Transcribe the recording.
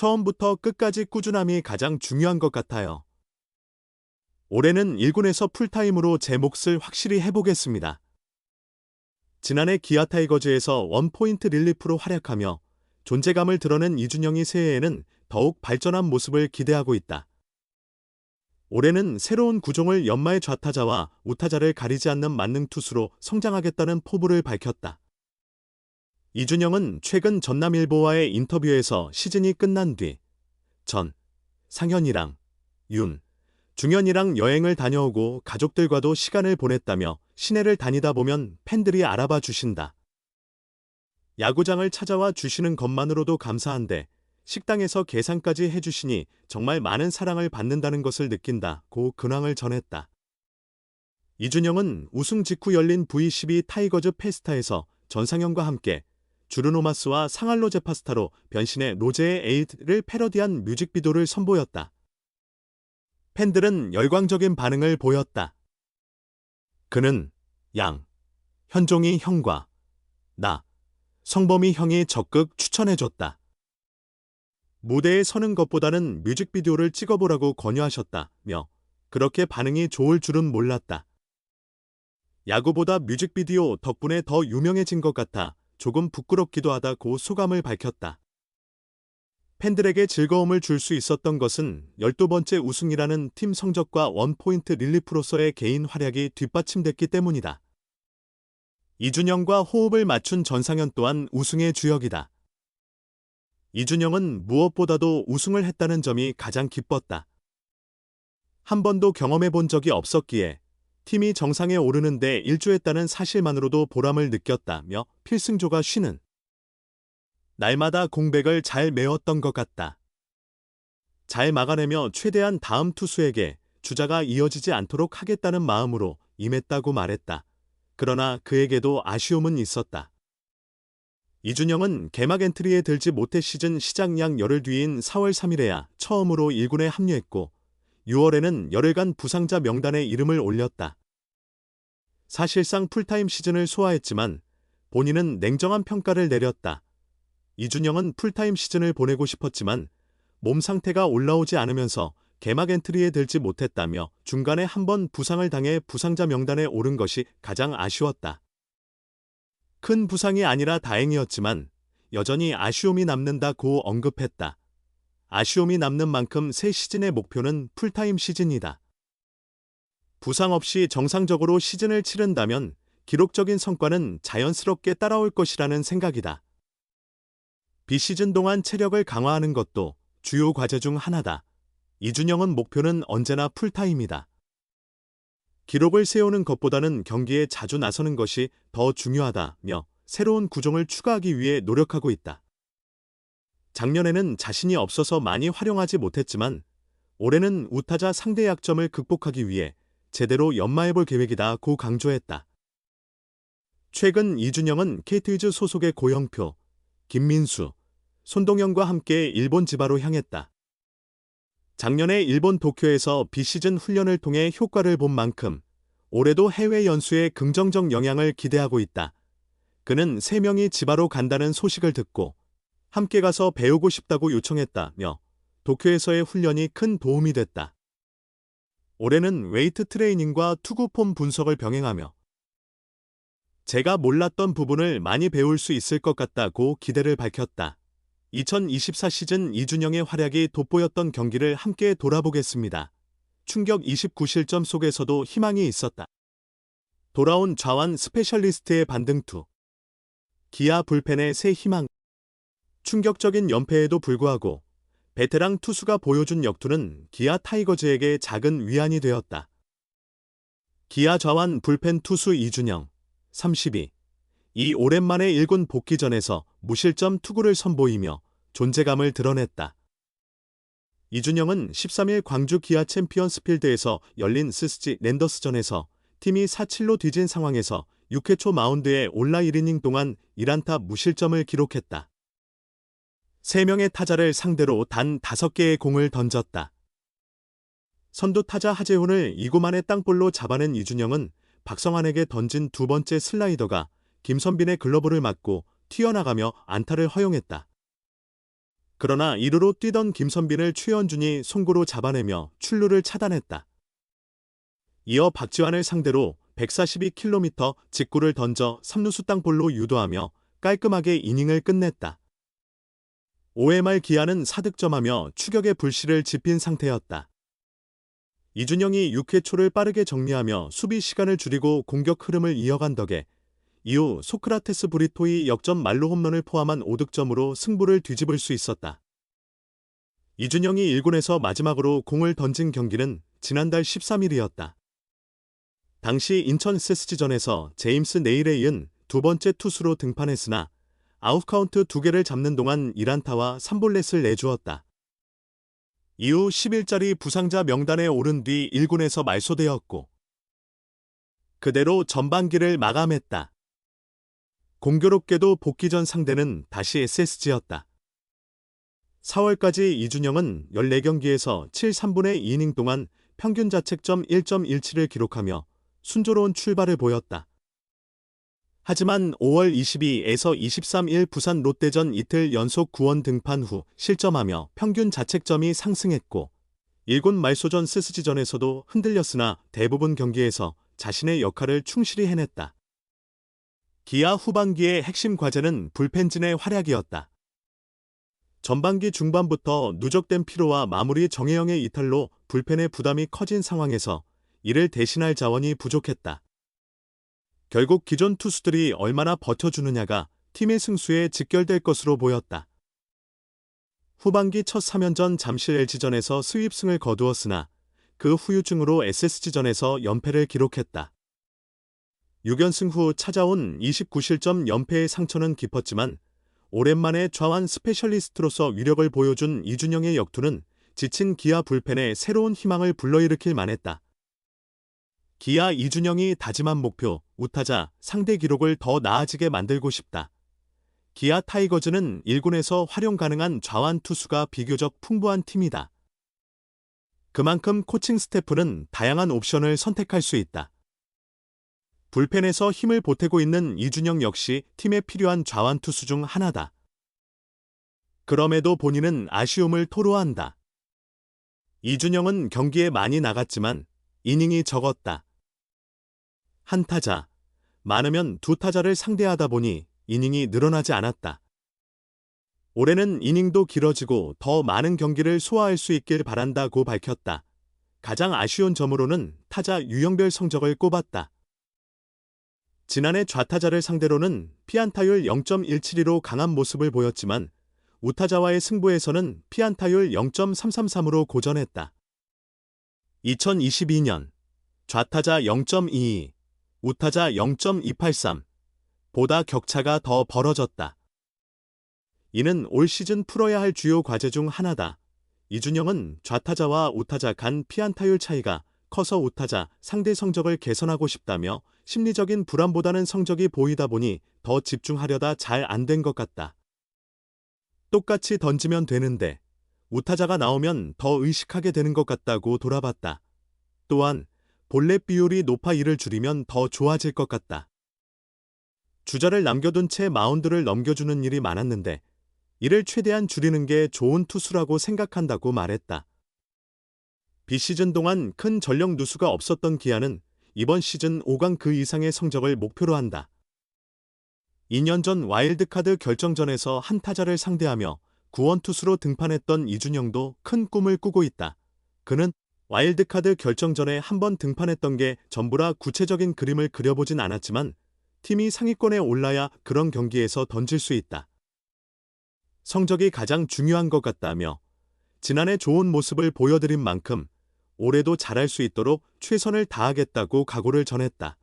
처음부터 끝까지 꾸준함이 가장 중요한 것 같아요. 올해는 1군에서 풀타임으로 제 몫을 확실히 해보겠습니다. 지난해 기아 타이거즈에서 원포인트 릴리프로 활약하며 존재감을 드러낸 이준영이 새해에는 더욱 발전한 모습을 기대하고 있다. 올해는 새로운 구종을 연마의 좌타자와 우타자를 가리지 않는 만능 투수로 성장하겠다는 포부를 밝혔다. 이준영은 최근 전남일보와의 인터뷰에서 시즌이 끝난 뒤 상현이랑 중현이랑 여행을 다녀오고 가족들과도 시간을 보냈다며 시내를 다니다 보면 팬들이 알아봐 주신다. 야구장을 찾아와 주시는 것만으로도 감사한데 식당에서 계산까지 해주시니 정말 많은 사랑을 받는다는 것을 느낀다고 근황을 전했다. 이준영은 우승 직후 열린 V12 타이거즈 페스타에서 전상현과 함께 주르노마스와 상할로제 파스타로 변신해 로제의 에이드를 패러디한 뮤직비디오를 선보였다. 팬들은 열광적인 반응을 보였다. 그는 현종이 형과 나, 성범이 형이 적극 추천해줬다. 무대에 서는 것보다는 뮤직비디오를 찍어보라고 권유하셨다며 그렇게 반응이 좋을 줄은 몰랐다. 야구보다 뮤직비디오 덕분에 더 유명해진 것 같아 조금 부끄럽기도 하다고 소감을 밝혔다. 팬들에게 즐거움을 줄 수 있었던 것은 12번째 우승이라는 팀 성적과 원포인트 릴리프로서의 개인 활약이 뒷받침됐기 때문이다. 이준영과 호흡을 맞춘 전상현 또한 우승의 주역이다. 이준영은 무엇보다도 우승을 했다는 점이 가장 기뻤다. 한 번도 경험해 본 적이 없었기에 팀이 정상에 오르는데 일조했다는 사실만으로도 보람을 느꼈다며 필승조가 쉬는 날마다 공백을 잘 메웠던 것 같다. 잘 막아내며 최대한 다음 투수에게 주자가 이어지지 않도록 하겠다는 마음으로 임했다고 말했다. 그러나 그에게도 아쉬움은 있었다. 이준영은 개막 엔트리에 들지 못해 시즌 시작 약 열흘 뒤인 4월 3일에야 처음으로 1군에 합류했고 6월에는 열흘간 부상자 명단에 이름을 올렸다. 사실상 풀타임 시즌을 소화했지만 본인은 냉정한 평가를 내렸다. 이준영은 풀타임 시즌을 보내고 싶었지만 몸 상태가 올라오지 않으면서 개막 엔트리에 들지 못했다며 중간에 한번 부상을 당해 부상자 명단에 오른 것이 가장 아쉬웠다. 큰 부상이 아니라 다행이었지만 여전히 아쉬움이 남는다고 언급했다. 아쉬움이 남는 만큼 새 시즌의 목표는 풀타임 시즌이다. 부상 없이 정상적으로 시즌을 치른다면 기록적인 성과는 자연스럽게 따라올 것이라는 생각이다. 비시즌 동안 체력을 강화하는 것도 주요 과제 중 하나다. 이준영은 목표는 언제나 풀타임이다. 기록을 세우는 것보다는 경기에 자주 나서는 것이 더 중요하다며 새로운 구종을 추가하기 위해 노력하고 있다. 작년에는 자신이 없어서 많이 활용하지 못했지만 올해는 우타자 상대 약점을 극복하기 위해 제대로 연마해볼 계획이다고 강조했다. 최근 이준영은 KT위즈 소속의 고영표, 김민수, 손동영과 함께 일본 지바로 향했다. 작년에 일본 도쿄에서 비시즌 훈련을 통해 효과를 본 만큼 올해도 해외 연수에 긍정적 영향을 기대하고 있다. 그는 3명이 지바로 간다는 소식을 듣고 함께 가서 배우고 싶다고 요청했다며 도쿄에서의 훈련이 큰 도움이 됐다. 올해는 웨이트 트레이닝과 투구 폼 분석을 병행하며 제가 몰랐던 부분을 많이 배울 수 있을 것 같다고 기대를 밝혔다. 2024 시즌 이준영의 활약이 돋보였던 경기를 함께 돌아보겠습니다. 충격 29실점 속에서도 희망이 있었다. 돌아온 좌완 스페셜리스트의 반등투. 기아 불펜의 새 희망. 충격적인 연패에도 불구하고 베테랑 투수가 보여준 역투는 기아 타이거즈에게 작은 위안이 되었다. 기아 좌완 불펜 투수 이준영, 32. 이 오랜만에 1군 복귀전에서 무실점 투구를 선보이며 존재감을 드러냈다. 이준영은 13일 광주 기아 챔피언스필드에서 열린 스스지 랜더스전에서 팀이 4-7로 뒤진 상황에서 6회 초 마운드에 올라 1이닝 동안 1안타 무실점을 기록했다. 3명의 타자를 상대로 단 5개의 공을 던졌다. 선두 타자 하재훈을 2구 만에 땅볼로 잡아낸 이준영은 박성환에게 던진 두 번째 슬라이더가 김선빈의 글러브를 맞고 튀어나가며 안타를 허용했다. 그러나 1루로 뛰던 김선빈을 최현준이 송구로 잡아내며 출루를 차단했다. 이어 박지환을 상대로 142km 직구를 던져 3루수 땅볼로 유도하며 깔끔하게 이닝을 끝냈다. 5회 말 기아는 4득점하며 추격의 불씨를 지핀 상태였다. 이준영이 6회 초를 빠르게 정리하며 수비 시간을 줄이고 공격 흐름을 이어간 덕에 이후 소크라테스 브리토의 역전 말로 홈런을 포함한 5득점으로 승부를 뒤집을 수 있었다. 이준영이 1군에서 마지막으로 공을 던진 경기는 지난달 13일이었다. 당시 인천 SSG전에서 제임스 네일에 이은 두 번째 투수로 등판했으나 아웃카운트 2개를 잡는 동안 1안타와 3볼넷을 내주었다. 이후 10일짜리 부상자 명단에 오른 뒤 1군에서 말소되었고 그대로 전반기를 마감했다. 공교롭게도 복귀 전 상대는 다시 SSG였다. 4월까지 이준영은 14경기에서 7, 3분의 2이닝 동안 평균 자책점 1.17을 기록하며 순조로운 출발을 보였다. 하지만 5월 22에서 23일 부산 롯데전 이틀 연속 구원 등판 후 실점하며 평균 자책점이 상승했고 1군 말소전 SSG전에서도 흔들렸으나 대부분 경기에서 자신의 역할을 충실히 해냈다. 기아 후반기의 핵심 과제는 불펜진의 활약이었다. 전반기 중반부터 누적된 피로와 마무리 정혜영의 이탈로 불펜의 부담이 커진 상황에서 이를 대신할 자원이 부족했다. 결국 기존 투수들이 얼마나 버텨주느냐가 팀의 승수에 직결될 것으로 보였다. 후반기 첫 3연전 잠실 LG전에서 스윕승을 거두었으나 그 후유증으로 SSG전에서 연패를 기록했다. 6연승 후 찾아온 29실점 연패의 상처는 깊었지만 오랜만에 좌완 스페셜리스트로서 위력을 보여준 이준영의 역투는 지친 기아 불펜에 새로운 희망을 불러일으킬 만했다. 기아 이준영이 다짐한 목표, 우타자, 상대 기록을 더 나아지게 만들고 싶다. 기아 타이거즈는 1군에서 활용 가능한 좌완 투수가 비교적 풍부한 팀이다. 그만큼 코칭 스태프는 다양한 옵션을 선택할 수 있다. 불펜에서 힘을 보태고 있는 이준영 역시 팀에 필요한 좌완 투수 중 하나다. 그럼에도 본인은 아쉬움을 토로한다. 이준영은 경기에 많이 나갔지만 이닝이 적었다. 한 타자, 많으면 두 타자를 상대하다 보니 이닝이 늘어나지 않았다. 올해는 이닝도 길어지고 더 많은 경기를 소화할 수 있길 바란다고 밝혔다. 가장 아쉬운 점으로는 타자 유형별 성적을 꼽았다. 지난해 좌타자를 상대로는 피안타율 0.172로 강한 모습을 보였지만 우타자와의 승부에서는 피안타율 0.333으로 고전했다. 2022년 좌타자 0.22, 우타자 0.283 보다 격차가 더 벌어졌다. 이는 올 시즌 풀어야 할 주요 과제 중 하나다. 이준영은 좌타자와 우타자 간 피안타율 차이가 커서 우타자 상대 성적을 개선하고 싶다며 심리적인 불안보다는 성적이 보이다 보니 더 집중하려다 잘 안 된 것 같다. 똑같이 던지면 되는데 우타자가 나오면 더 의식하게 되는 것 같다고 돌아봤다. 또한 볼넷 비율이 높아 이를 줄이면 더 좋아질 것 같다. 주자를 남겨둔 채 마운드를 넘겨주는 일이 많았는데 이를 최대한 줄이는 게 좋은 투수라고 생각한다고 말했다. 비시즌 동안 큰 전력 누수가 없었던 기아는 이번 시즌 5강 그 이상의 성적을 목표로 한다. 2년 전 와일드카드 결정전에서 한 타자를 상대하며 구원 투수로 등판했던 이준영도 큰 꿈을 꾸고 있다. 그는 와일드카드 결정전에 한 번 등판했던 게 전부라 구체적인 그림을 그려보진 않았지만 팀이 상위권에 올라야 그런 경기에서 던질 수 있다. 성적이 가장 중요한 것 같다며 지난해 좋은 모습을 보여드린 만큼 올해도 잘할 수 있도록 최선을 다하겠다고 각오를 전했다.